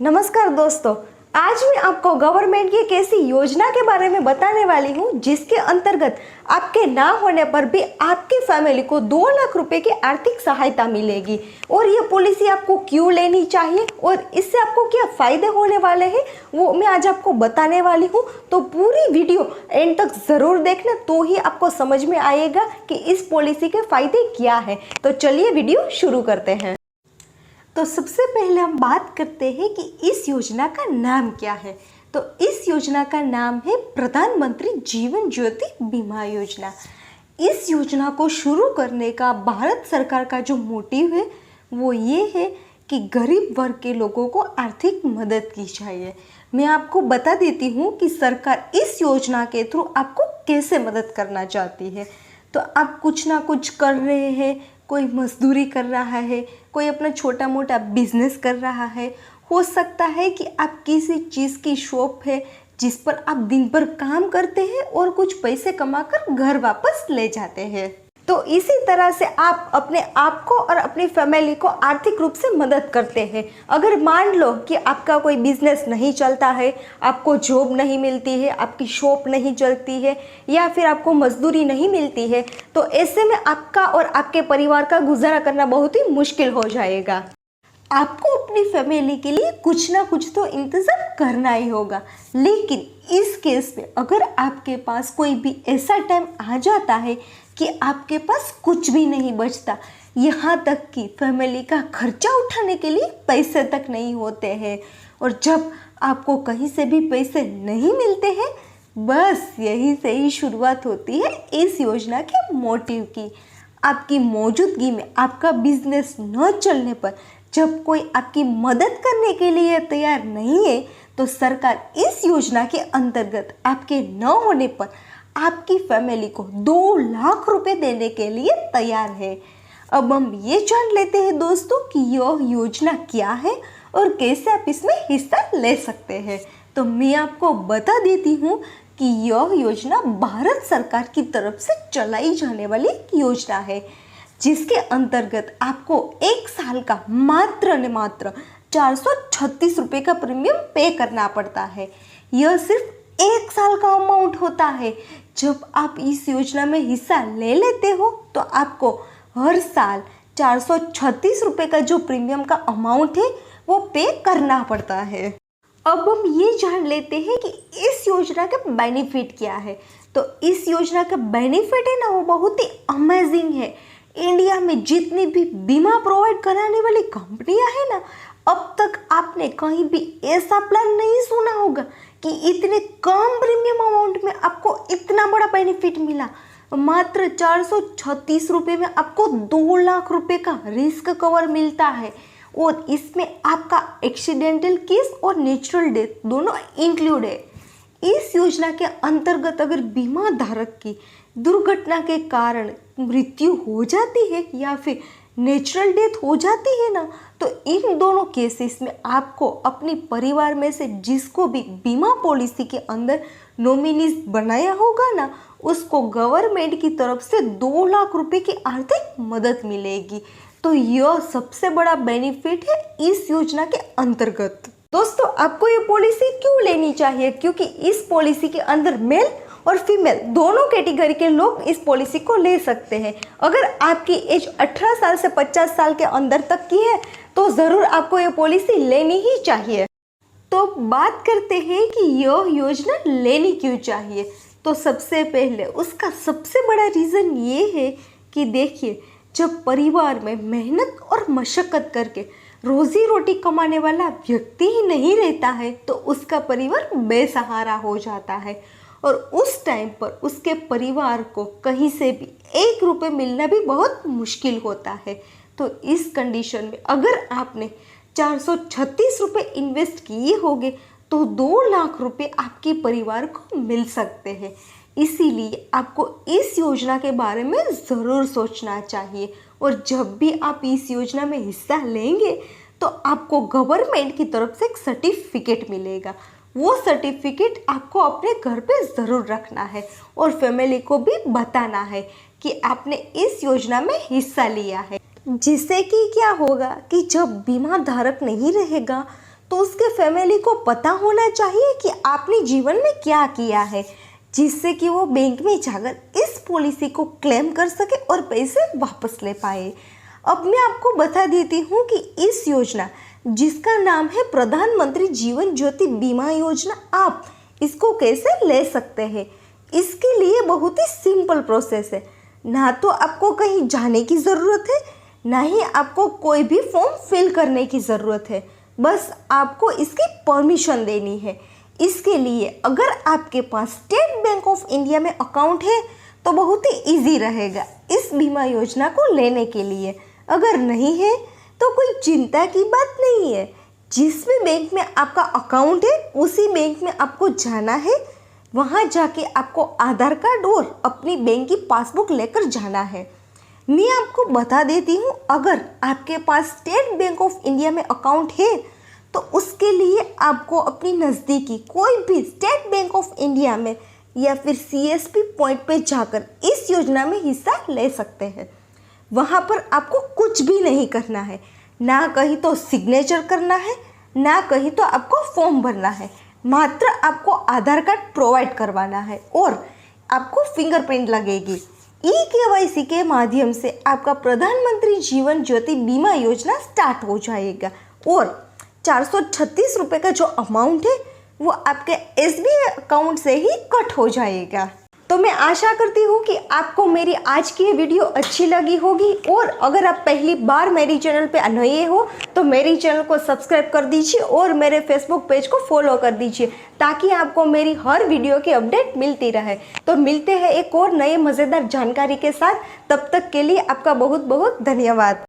नमस्कार दोस्तों, आज मैं आपको गवर्नमेंट की एक ऐसी योजना के बारे में बताने वाली हूँ जिसके अंतर्गत आपके ना होने पर भी आपकी फैमिली को 2 लाख रुपए की आर्थिक सहायता मिलेगी। और ये पॉलिसी आपको क्यों लेनी चाहिए और इससे आपको क्या फ़ायदे होने वाले हैं वो मैं आज आपको बताने वाली हूँ। तो पूरी वीडियो एंड तक ज़रूर देखना, तो ही आपको समझ में आएगा कि इस पॉलिसी के फ़ायदे क्या हैं। तो चलिए वीडियो शुरू करते हैं। तो सबसे पहले हम बात करते हैं कि इस योजना का नाम क्या है। तो इस योजना का नाम है प्रधानमंत्री जीवन ज्योति बीमा योजना। इस योजना को शुरू करने का भारत सरकार का जो मोटिव है वो ये है कि गरीब वर्ग के लोगों को आर्थिक मदद की चाहिए। मैं आपको बता देती हूँ कि सरकार इस योजना के थ्रू आपको कैसे मदद करना चाहती है। तो आप कुछ ना कुछ कर रहे हैं, कोई मजदूरी कर रहा है, कोई अपना छोटा मोटा बिजनेस कर रहा है, हो सकता है कि आप किसी चीज़ की शॉप है जिस पर आप दिन भर काम करते हैं और कुछ पैसे कमाकर घर वापस ले जाते हैं। तो इसी तरह से आप अपने आप को और अपनी फैमिली को आर्थिक रूप से मदद करते हैं। अगर मान लो कि आपका कोई बिजनेस नहीं चलता है, आपको जॉब नहीं मिलती है, आपकी शॉप नहीं चलती है या फिर आपको मजदूरी नहीं मिलती है, तो ऐसे में आपका और आपके परिवार का गुजारा करना बहुत ही मुश्किल हो जाएगा। आपको अपनी फैमिली के लिए कुछ ना कुछ तो इंतज़ाम करना ही होगा। लेकिन इस केस में अगर आपके पास कोई भी ऐसा टाइम आ जाता है कि आपके पास कुछ भी नहीं बचता, यहाँ तक कि फैमिली का खर्चा उठाने के लिए पैसे तक नहीं होते हैं, और जब आपको कहीं से भी पैसे नहीं मिलते हैं, बस यही से ही शुरुआत होती है इस योजना के मोटिव की। आपकी मौजूदगी में आपका बिजनेस न चलने पर जब कोई आपकी मदद करने के लिए तैयार नहीं है, तो सरकार इस योजना के अंतर्गत आपके न होने पर आपकी फैमिली को 2 लाख रुपए देने के लिए तैयार है। अब हम ये जान लेते हैं दोस्तों कि यह योजना क्या है और कैसे आप इसमें हिस्सा ले सकते हैं। तो मैं आपको बता देती हूँ कि यह योजना भारत सरकार की तरफ से चलाई जाने वाली योजना है, जिसके अंतर्गत आपको 1 साल का मात्र ने मात्र 436 रुपये का प्रीमियम पे करना पड़ता है। यह सिर्फ 1 साल का अमाउंट होता है। जब आप इस योजना में हिस्सा ले लेते हो तो आपको हर साल 436 रुपये का जो प्रीमियम का अमाउंट है वो पे करना पड़ता है। अब हम ये जान लेते हैं कि इस योजना का बेनिफिट क्या है। तो इस योजना का बेनिफिट है ना, वो बहुत ही अमेजिंग है। इंडिया में जितनी भी बीमा प्रोवाइड कराने वाली कंपनियां हैं ना, अब तक आपने कहीं भी ऐसा प्लान नहीं सुना होगा कि इतने कम प्रीमियम अमाउंट में आपको इतना बड़ा बेनिफिट मिला। मात्र 436 रुपये में आपको 2 लाख रुपए का रिस्क कवर मिलता है, और इसमें आपका एक्सीडेंटल केस और नेचुरल डेथ दोनों इंक्लूड है। इस योजना के अंतर्गत अगर बीमा धारक की दुर्घटना के कारण मृत्यु हो जाती है या फिर नेचुरल डेथ हो जाती है ना, तो इन दोनों केसेस में आपको अपनी परिवार में से जिसको भी बीमा पॉलिसी के अंदर नॉमिनीज बनाया होगा ना, उसको गवर्नमेंट की तरफ से 2 लाख रुपए की आर्थिक मदद मिलेगी। तो यह सबसे बड़ा बेनिफिट है इस योजना के अंतर्गत। दोस्तों, आपको ये पॉलिसी क्यों लेनी चाहिए? क्योंकि इस पॉलिसी के अंदर मेल और फीमेल दोनों कैटेगरी के लोग इस पॉलिसी को ले सकते हैं। अगर आपकी एज 18 साल से 50 साल के अंदर तक की है तो ज़रूर आपको ये पॉलिसी लेनी ही चाहिए। तो बात करते हैं कि यह योजना लेनी क्यों चाहिए। तो सबसे पहले उसका सबसे बड़ा रीज़न ये है कि देखिए, जब परिवार में मेहनत और मशक्क़त करके रोजी रोटी कमाने वाला व्यक्ति ही नहीं रहता है तो उसका परिवार बेसहारा हो जाता है, और उस टाइम पर उसके परिवार को कहीं से भी 1 रुपये मिलना भी बहुत मुश्किल होता है। तो इस कंडीशन में अगर आपने 436 रुपये इन्वेस्ट किए होंगे तो 2 लाख रुपए आपके परिवार को मिल सकते हैं। इसीलिए आपको इस योजना के बारे में ज़रूर सोचना चाहिए, और जब भी आप इस योजना में हिस्सा लेंगे तो आपको गवर्नमेंट की तरफ से एक सर्टिफिकेट मिलेगा। वो सर्टिफिकेट आपको अपने घर पे ज़रूर रखना है और फैमिली को भी बताना है कि आपने इस योजना में हिस्सा लिया है, जिससे कि क्या होगा कि जब बीमा धारक नहीं रहेगा तो उसके फैमिली को पता होना चाहिए कि आपने जीवन में क्या किया है, जिससे कि वो बैंक में जाकर इस पॉलिसी को क्लेम कर सके और पैसे वापस ले पाए। अब मैं आपको बता देती हूँ कि इस योजना जिसका नाम है प्रधानमंत्री जीवन ज्योति बीमा योजना, आप इसको कैसे ले सकते हैं। इसके लिए बहुत ही सिंपल प्रोसेस है। ना तो आपको कहीं जाने की ज़रूरत है, ना ही आपको कोई भी फॉर्म फिल करने की ज़रूरत है। बस आपको इसकी परमिशन देनी है। इसके लिए अगर आपके पास स्टेट बैंक ऑफ इंडिया में अकाउंट है तो बहुत ही इजी रहेगा इस बीमा योजना को लेने के लिए। अगर नहीं है तो कोई चिंता की बात नहीं है। जिस भी बैंक में आपका अकाउंट है उसी बैंक में आपको जाना है। वहाँ जाके आपको आधार कार्ड और अपनी बैंक की पासबुक लेकर जाना है। मैं आपको बता देती हूँ, अगर आपके पास स्टेट बैंक ऑफ इंडिया में अकाउंट है तो उसके लिए आपको अपनी नज़दीकी कोई भी स्टेट बैंक ऑफ इंडिया में या फिर CSP पॉइंट पे जाकर इस योजना में हिस्सा ले सकते हैं। वहाँ पर आपको कुछ भी नहीं करना है, ना कहीं तो सिग्नेचर करना है, ना कहीं तो आपको फॉर्म भरना है। मात्र आपको आधार कार्ड प्रोवाइड करवाना है और आपको फिंगरप्रिंट लगेगी। eKYC के माध्यम से आपका प्रधानमंत्री जीवन ज्योति बीमा योजना स्टार्ट हो जाएगा और 436 रुपये का जो अमाउंट है वो आपके SBI अकाउंट से ही कट हो जाएगा। तो मैं आशा करती हूँ कि आपको मेरी आज की ये वीडियो अच्छी लगी होगी और अगर आप पहली बार मेरी चैनल पे नए हो तो मेरी चैनल को सब्सक्राइब कर दीजिए और मेरे फेसबुक पेज को फॉलो कर दीजिए ताकि आपको मेरी हर वीडियो की अपडेट मिलती रहे। तो मिलते हैं एक और नए मज़ेदार जानकारी के साथ। तब तक के लिए आपका बहुत बहुत धन्यवाद।